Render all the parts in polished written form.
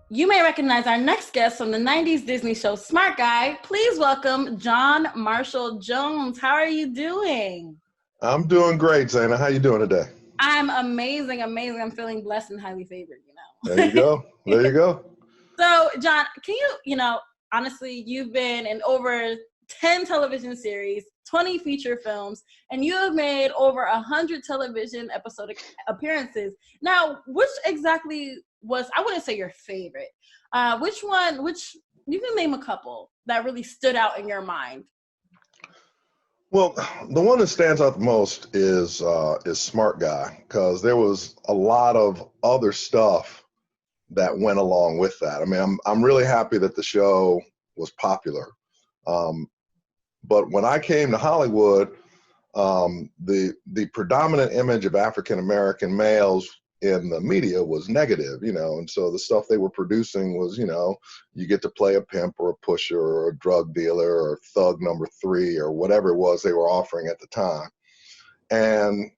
You may recognize our next guest from the 90s Disney show Smart Guy. Please welcome John Marshall Jones. How are you doing? I'm doing great, Zaina. How you doing today? I'm amazing. I'm feeling blessed and highly favored, There you go. There you go. So, John, can honestly, you've been in over 10 television series, 20 feature films, and you have made over 100 television episodic appearances. Now, which exactly was, I wouldn't say your favorite, which you can name a couple that really stood out in your mind? Well, the one that stands out the most is Smart Guy, because there was a lot of other stuff that went along with that. I mean, I'm really happy that the show was popular. But when I came to Hollywood, the predominant image of African American males in the media was negative, and so the stuff they were producing was, you get to play a pimp or a pusher or a drug dealer or thug number 3 or whatever it was they were offering at the time. And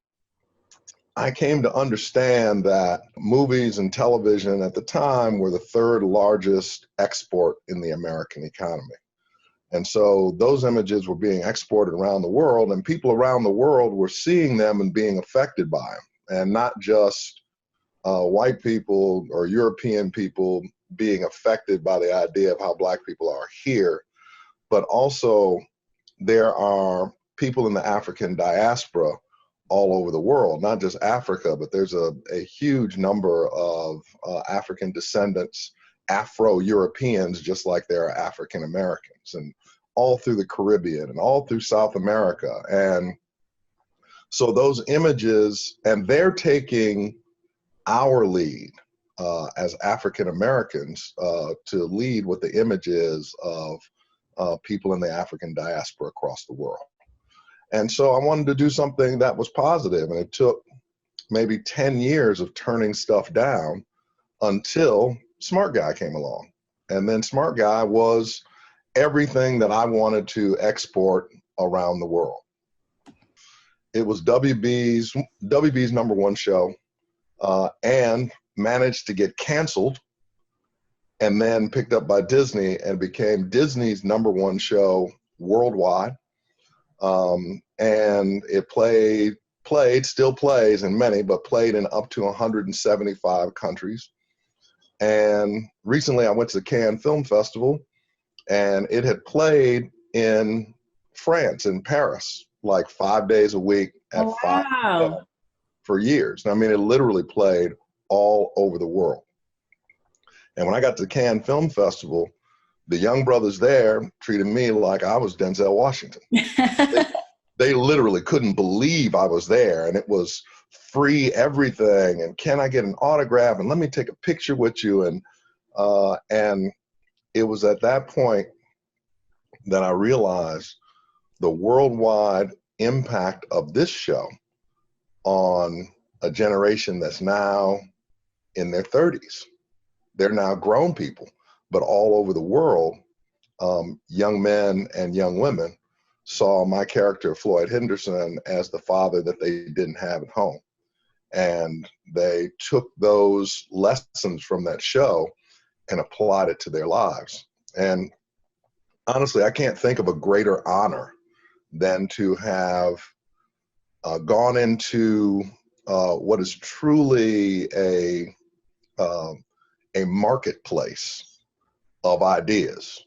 I came to understand that movies and television at the time were the 3rd largest export in the American economy. And so those images were being exported around the world, and people around the world were seeing them and being affected by them, and not just white people or European people being affected by the idea of how Black people are here, but also there are people in the African diaspora all over the world, not just Africa, but there's a huge number of African descendants, Afro-Europeans, just like there are African Americans, and all through the Caribbean and all through South America. And so those images, and they're taking our lead as African Americans to lead what the image is of people in the African diaspora across the world. And so I wanted to do something that was positive, and it took maybe 10 years of turning stuff down until Smart Guy came along. And then Smart Guy was everything that I wanted to export around the world. It was WB's #1 show, and managed to get canceled and then picked up by Disney and became Disney's #1 show worldwide. And it still plays in many, but played in up to 175 countries. And recently I went to the Cannes Film Festival, and it had played in France, in Paris, like 5 days a week at 5 p.m. for years. I mean, it literally played all over the world. And when I got to the Cannes Film Festival, the young brothers there treated me like I was Denzel Washington. They literally couldn't believe I was there, and it was free everything, and can I get an autograph, and let me take a picture with you. And it was at that point that I realized the worldwide impact of this show on a generation that's now in their 30s. They're now grown people, but all over the world, young men and young women saw my character, Floyd Henderson, as the father that they didn't have at home. And they took those lessons from that show and applied it to their lives. And honestly, I can't think of a greater honor than to have gone into what is truly a marketplace of ideas,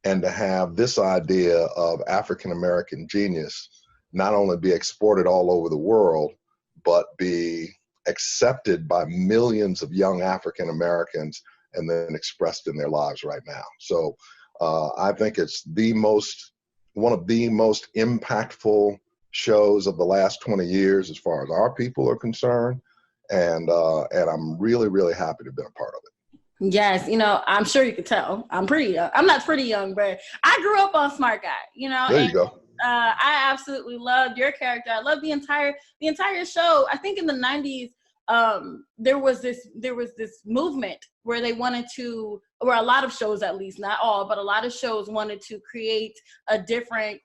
and to have this idea of African American genius not only be exported all over the world, but be accepted by millions of young African Americans and then expressed in their lives right now. So I think it's one of the most impactful shows of the last 20 years as far as our people are concerned. And I'm really, really happy to have been a part of it. Yes, I'm sure you could tell. I'm pretty young. I'm not pretty young, but I grew up on Smart Guy, There you go. I absolutely loved your character. I loved the entire show. I think in the 90s, there was this movement where they wanted to, or a lot of shows, at least, not all, but a lot of shows wanted to create a different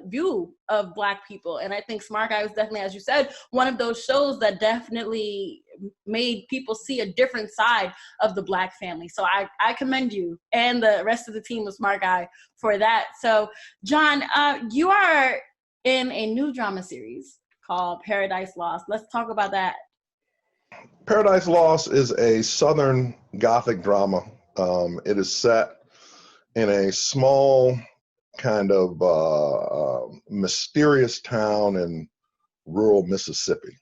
view of Black people. And I think Smart Guy was definitely, as you said, one of those shows that definitely made people see a different side of the Black family. So I commend you and the rest of the team of Smart Guy for that. So John, you are in a new drama series called Paradise Lost. Let's talk about that. Paradise Lost is a Southern Gothic drama. It is set in a small kind of mysterious town in rural Mississippi.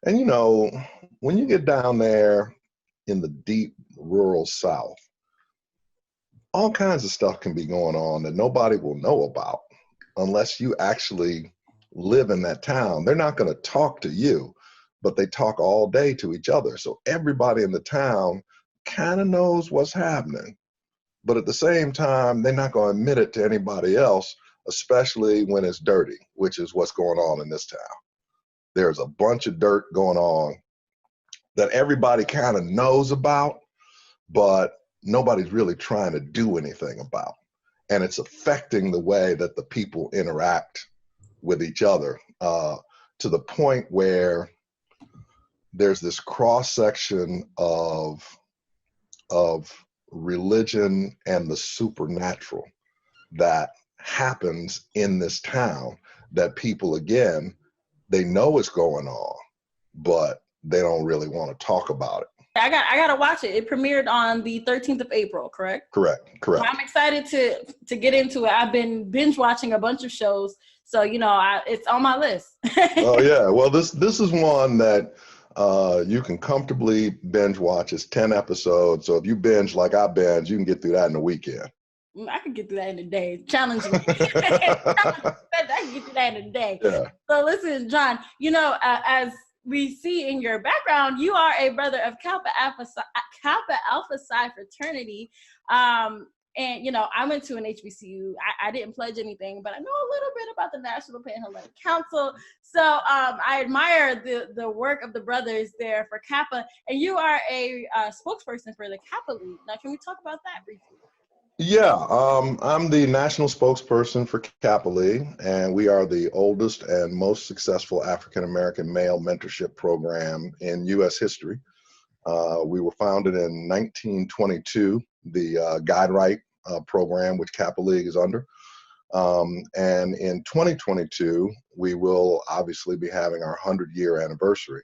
And you know, when you get down there in the deep rural South, all kinds of stuff can be going on that nobody will know about unless you actually live in that town. They're not going to talk to you, but they talk all day to each other. So everybody in the town kind of knows what's happening. But at the same time, they're not going to admit it to anybody else, especially when it's dirty, which is what's going on in this town. There's a bunch of dirt going on that everybody kind of knows about, but nobody's really trying to do anything about. And it's affecting the way that the people interact with each other, to the point where there's this cross section of religion and the supernatural that happens in this town that people, again, they know it's going on, but they don't really want to talk about it. I gotta watch it. It premiered on the 13th of April, correct? Correct. I'm excited to get into it. I've been binge watching a bunch of shows, so you know, it's on my list. Oh yeah, well this is one that you can comfortably binge watch. It's 10 episodes, so if you binge like I binge, you can get through that in a weekend. I can get through that in a day. Challenging me. I can get through that in a day. Yeah. So listen, John, you know, as we see in your background, you are a brother of Kappa Alpha Psi Fraternity. And, you know, I went to an HBCU. I didn't pledge anything, but I know a little bit about the National Panhellenic Council. So I admire the work of the brothers there for Kappa. And you are a spokesperson for the Kappa League. Now, can we talk about that briefly? Yeah, I'm the national spokesperson for Kappa League, and we are the oldest and most successful African-American male mentorship program in U.S. history. We were founded in 1922, the Guide Right program, which Kappa League is under. And in 2022, we will obviously be having our 100-year anniversary.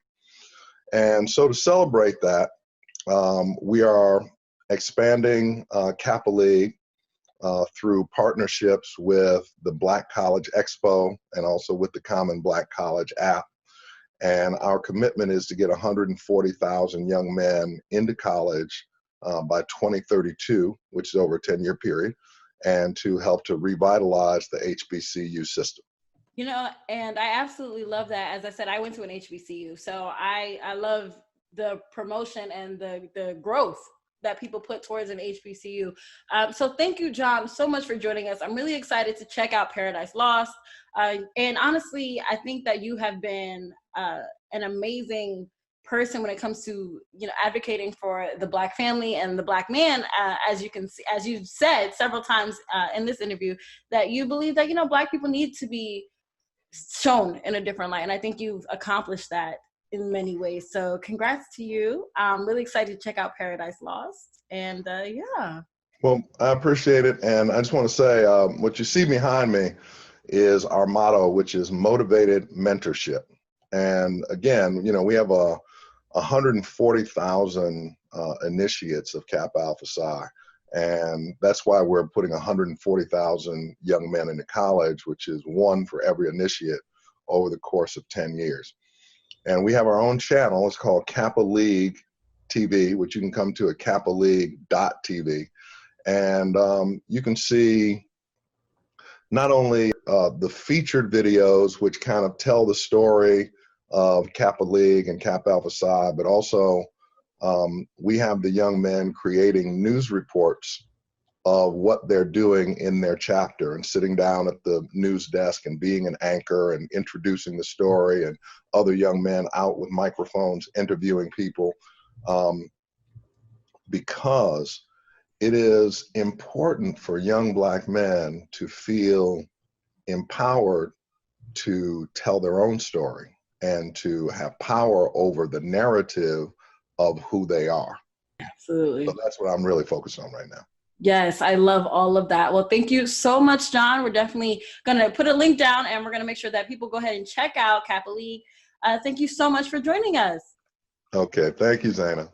And so to celebrate that, we are expanding Kappa League through partnerships with the Black College Expo and also with the Common Black College app. And our commitment is to get 140,000 young men into college by 2032, which is over a 10-year period, and to help to revitalize the HBCU system. You know, and I absolutely love that. As I said, I went to an HBCU, so I love the promotion and the growth that people put towards an HBCU. So thank you, John, so much for joining us. I'm really excited to check out Paradise Lost. And honestly, I think that you have been an amazing person when it comes to, you know, advocating for the Black family and the Black man. As you can see, as you've said several times in this interview, that you believe that, you know, Black people need to be shown in a different light. And I think you've accomplished that in many ways. So congrats to you. I'm really excited to check out Paradise Lost. And yeah. Well, I appreciate it. And I just want to say, what you see behind me is our motto, which is motivated mentorship. And again, you know, we have 140,000 initiates of Kappa Alpha Psi. And that's why we're putting 140,000 young men into college, which is one for every initiate over the course of 10 years. And we have our own channel. It's called Kappa League TV, which you can come to at kappaleague.tv. And you can see not only the featured videos, which kind of tell the story of Kappa League and Kappa Alpha Psi, but also we have the young men creating news reports of what they're doing in their chapter and sitting down at the news desk and being an anchor and introducing the story, and other young men out with microphones interviewing people, because it is important for young Black men to feel empowered to tell their own story and to have power over the narrative of who they are. Absolutely. So that's what I'm really focused on right now. Yes, I love all of that. Well, thank you so much, John. We're definitely going to put a link down, and we're going to make sure that people go ahead and check out Kappa League. Thank you so much for joining us. Okay. Thank you, Zaina.